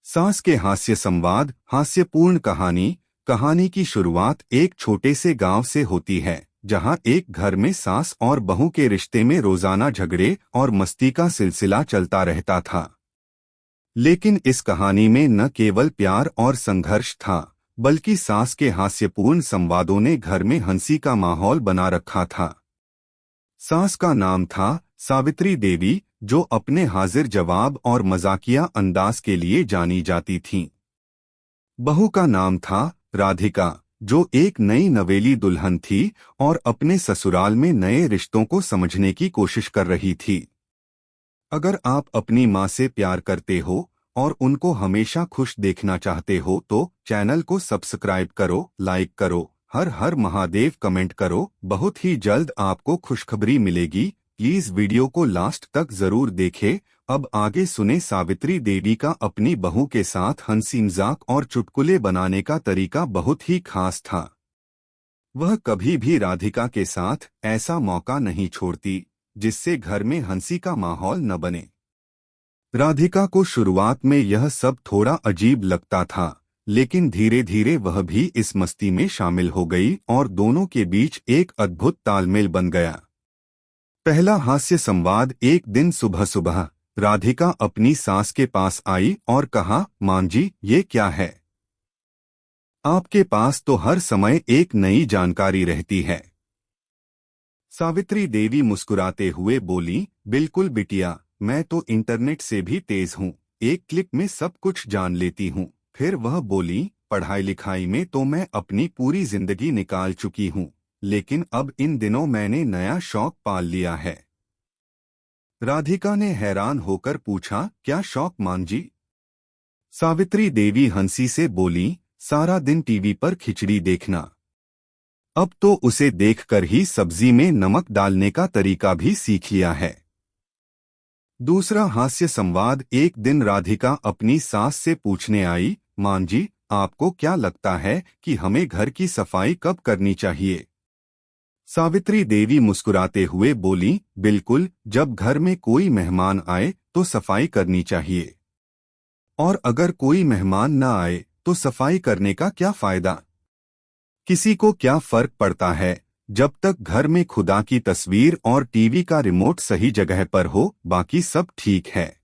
सास के हास्य संवाद। हास्यपूर्ण कहानी। कहानी की शुरुआत एक छोटे से गांव से होती है, जहां एक घर में सास और बहू के रिश्ते में रोजाना झगड़े और मस्ती का सिलसिला चलता रहता था। लेकिन इस कहानी में न केवल प्यार और संघर्ष था, बल्कि सास के हास्यपूर्ण संवादों ने घर में हंसी का माहौल बना रखा था। सास का नाम था सावित्री देवी, जो अपने हाजिर जवाब और मजाकिया अंदाज के लिए जानी जाती थीं। बहू का नाम था राधिका, जो एक नई नवेली दुल्हन थी और अपने ससुराल में नए रिश्तों को समझने की कोशिश कर रही थी। अगर आप अपनी माँ से प्यार करते हो और उनको हमेशा खुश देखना चाहते हो तो चैनल को सब्सक्राइब करो, लाइक करो, हर हर महादेव कमेंट करो। बहुत ही जल्द आपको खुशखबरी मिलेगी। प्लीज वीडियो को लास्ट तक जरूर देखें। अब आगे सुने। सावित्री देवी का अपनी बहू के साथ हंसी मजाक और चुटकुले बनाने का तरीका बहुत ही खास था। वह कभी भी राधिका के साथ ऐसा मौका नहीं छोड़ती जिससे घर में हंसी का माहौल न बने। राधिका को शुरुआत में यह सब थोड़ा अजीब लगता था, लेकिन धीरे धीरे वह भी इस मस्ती में शामिल हो गई और दोनों के बीच एक अद्भुत तालमेल बन गया। पहला हास्य संवाद। एक दिन सुबह सुबह राधिका अपनी सास के पास आई और कहा, मां जी, ये क्या है? आपके पास तो हर समय एक नई जानकारी रहती है। सावित्री देवी मुस्कुराते हुए बोली, बिल्कुल बिटिया, मैं तो इंटरनेट से भी तेज हूँ, एक क्लिक में सब कुछ जान लेती हूँ। फिर वह बोली, पढ़ाई लिखाई में तो मैं अपनी पूरी जिंदगी निकाल चुकी हूँ, लेकिन अब इन दिनों मैंने नया शौक पाल लिया है। राधिका ने हैरान होकर पूछा, क्या शौक मां जी? सावित्री देवी हंसी से बोली, सारा दिन टीवी पर खिचड़ी देखना। अब तो उसे देखकर ही सब्जी में नमक डालने का तरीका भी सीख लिया है। दूसरा हास्य संवाद। एक दिन राधिका अपनी सास से पूछने आई, मां जी, आपको क्या लगता है कि हमें घर की सफाई कब करनी चाहिए? सावित्री देवी मुस्कुराते हुए बोली, बिल्कुल, जब घर में कोई मेहमान आए तो सफाई करनी चाहिए। और अगर कोई मेहमान न आए तो सफाई करने का क्या फायदा? किसी को क्या फर्क पड़ता है? जब तक घर में खुदा की तस्वीर और टीवी का रिमोट सही जगह पर हो, बाकी सब ठीक है।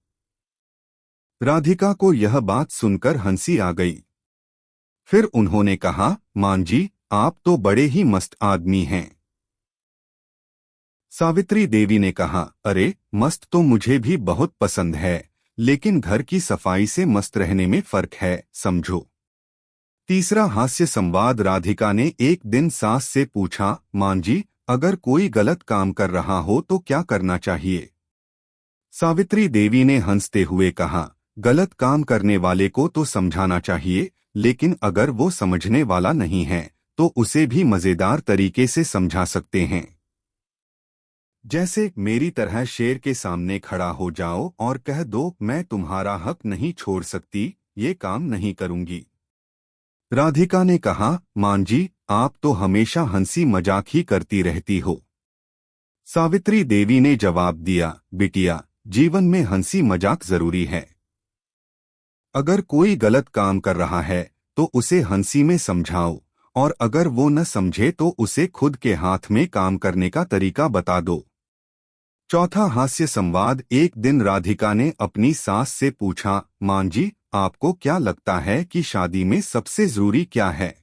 राधिका को यह बात सुनकर हंसी आ गई। फिर उन्होंने कहा, मां जी, आप तो बड़े ही मस्त आदमी हैं। सावित्री देवी ने कहा, अरे, मस्त तो मुझे भी बहुत पसंद है, लेकिन घर की सफाई से मस्त रहने में फर्क है, समझो। तीसरा हास्य संवाद। राधिका ने एक दिन सास से पूछा, मां जी, अगर कोई गलत काम कर रहा हो तो क्या करना चाहिए? सावित्री देवी ने हंसते हुए कहा, गलत काम करने वाले को तो समझाना चाहिए, लेकिन अगर वो समझने वाला नहीं है तो उसे भी मजेदार तरीके से समझा सकते हैं। जैसे मेरी तरह शेर के सामने खड़ा हो जाओ और कह दो, मैं तुम्हारा हक नहीं छोड़ सकती, ये काम नहीं करूंगी। राधिका ने कहा, मां जी, आप तो हमेशा हंसी मजाक ही करती रहती हो। सावित्री देवी ने जवाब दिया, बिटिया, जीवन में हंसी मजाक जरूरी है। अगर कोई गलत काम कर रहा है तो उसे हंसी में समझाओ, और अगर वो न समझे तो उसे खुद के हाथ में काम करने का तरीका बता दो। चौथा हास्य संवाद। एक दिन राधिका ने अपनी सास से पूछा, मां जी, आपको क्या लगता है कि शादी में सबसे जरूरी क्या है?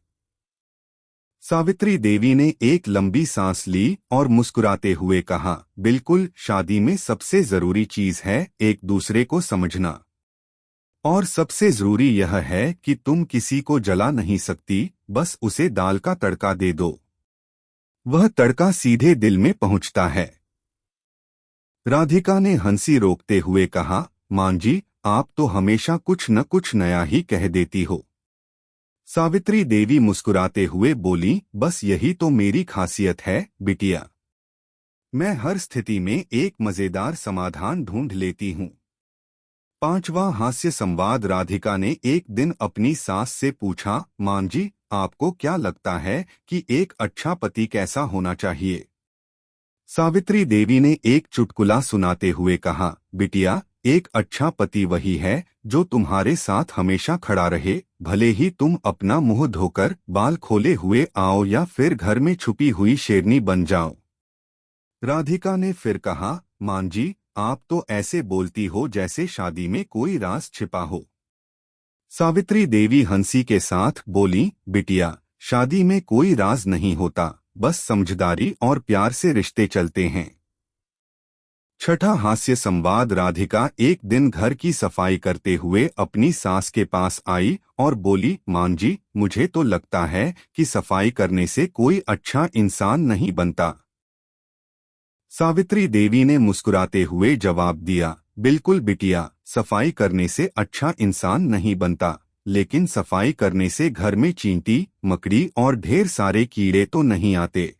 सावित्री देवी ने एक लंबी सांस ली और मुस्कुराते हुए कहा, बिल्कुल, शादी में सबसे जरूरी चीज है एक दूसरे को समझना। और सबसे जरूरी यह है कि तुम किसी को जला नहीं सकती, बस उसे दाल का तड़का दे दो, वह तड़का सीधे दिल में पहुंचता है। राधिका ने हंसी रोकते हुए कहा, मां जी, आप तो हमेशा कुछ न कुछ नया ही कह देती हो। सावित्री देवी मुस्कुराते हुए बोली, बस यही तो मेरी खासियत है, बिटिया। मैं हर स्थिति में एक मजेदार समाधान ढूंढ लेती हूँ। पांचवां हास्य संवाद। राधिका ने एक दिन अपनी सास से पूछा, मां जी, आपको क्या लगता है कि एक अच्छा पति कैसा होना चाहिए? सावित्री देवी ने एक चुटकुला सुनाते हुए कहा, बिटिया, एक अच्छा पति वही है जो तुम्हारे साथ हमेशा खड़ा रहे, भले ही तुम अपना मुंह धोकर बाल खोले हुए आओ या फिर घर में छुपी हुई शेरनी बन जाओ। राधिका ने फिर कहा, मां जी, आप तो ऐसे बोलती हो जैसे शादी में कोई राज छिपा हो। सावित्री देवी हंसी के साथ बोली, बिटिया, शादी में कोई राज नहीं होता, बस समझदारी और प्यार से रिश्ते चलते हैं। छठा हास्य संवाद। राधिका एक दिन घर की सफाई करते हुए अपनी सास के पास आई और बोली, मां जी, मुझे तो लगता है कि सफाई करने से कोई अच्छा इंसान नहीं बनता। सावित्री देवी ने मुस्कुराते हुए जवाब दिया, बिल्कुल बिटिया, सफाई करने से अच्छा इंसान नहीं बनता, लेकिन सफाई करने से घर में चींटी, मकड़ी और ढेर सारे कीड़े तो नहीं आते।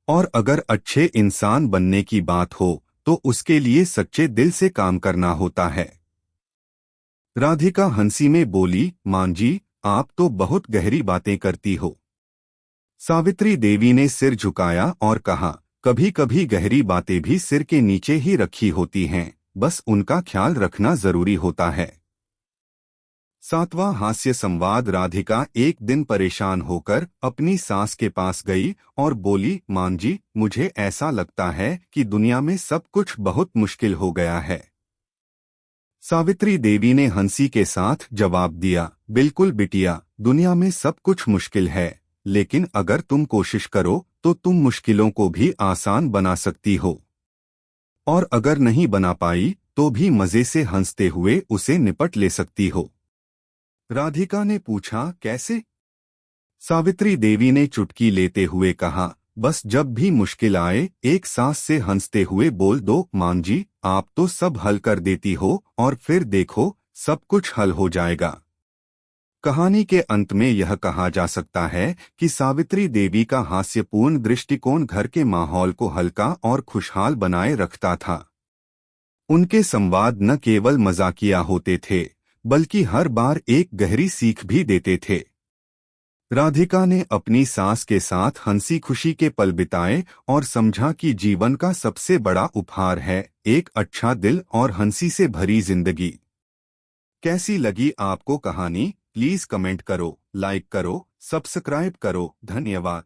और अगर अच्छे इंसान बनने की बात हो तो उसके लिए सच्चे दिल से काम करना होता है। राधिका हंसी में बोली, मां जी, आप तो बहुत गहरी बातें करती हो। सावित्री देवी ने सिर झुकाया और कहा, कभी कभी गहरी बातें भी सिर के नीचे ही रखी होती हैं, बस उनका ख्याल रखना जरूरी होता है। सातवां हास्य संवाद। राधिका एक दिन परेशान होकर अपनी सास के पास गई और बोली, मां जी, मुझे ऐसा लगता है कि दुनिया में सब कुछ बहुत मुश्किल हो गया है। सावित्री देवी ने हंसी के साथ जवाब दिया, बिल्कुल बिटिया, दुनिया में सब कुछ मुश्किल है, लेकिन अगर तुम कोशिश करो तो तुम मुश्किलों को भी आसान बना सकती हो। और अगर नहीं बना पाई तो भी मजे से हंसते हुए उसे निपट ले सकती हो। राधिका ने पूछा, कैसे? सावित्री देवी ने चुटकी लेते हुए कहा, बस जब भी मुश्किल आए एक सांस से हंसते हुए बोल दो, मां जी, आप तो सब हल कर देती हो, और फिर देखो सब कुछ हल हो जाएगा। कहानी के अंत में यह कहा जा सकता है कि सावित्री देवी का हास्यपूर्ण दृष्टिकोण घर के माहौल को हल्का और खुशहाल बनाए रखता था। उनके संवाद न केवल मजाकिया होते थे, बल्कि हर बार एक गहरी सीख भी देते थे। राधिका ने अपनी सास के साथ हंसी खुशी के पल बिताए और समझा कि जीवन का सबसे बड़ा उपहार है एक अच्छा दिल और हंसी से भरी जिंदगी। कैसी लगी आपको कहानी? प्लीज कमेंट करो, लाइक करो, सब्सक्राइब करो। धन्यवाद।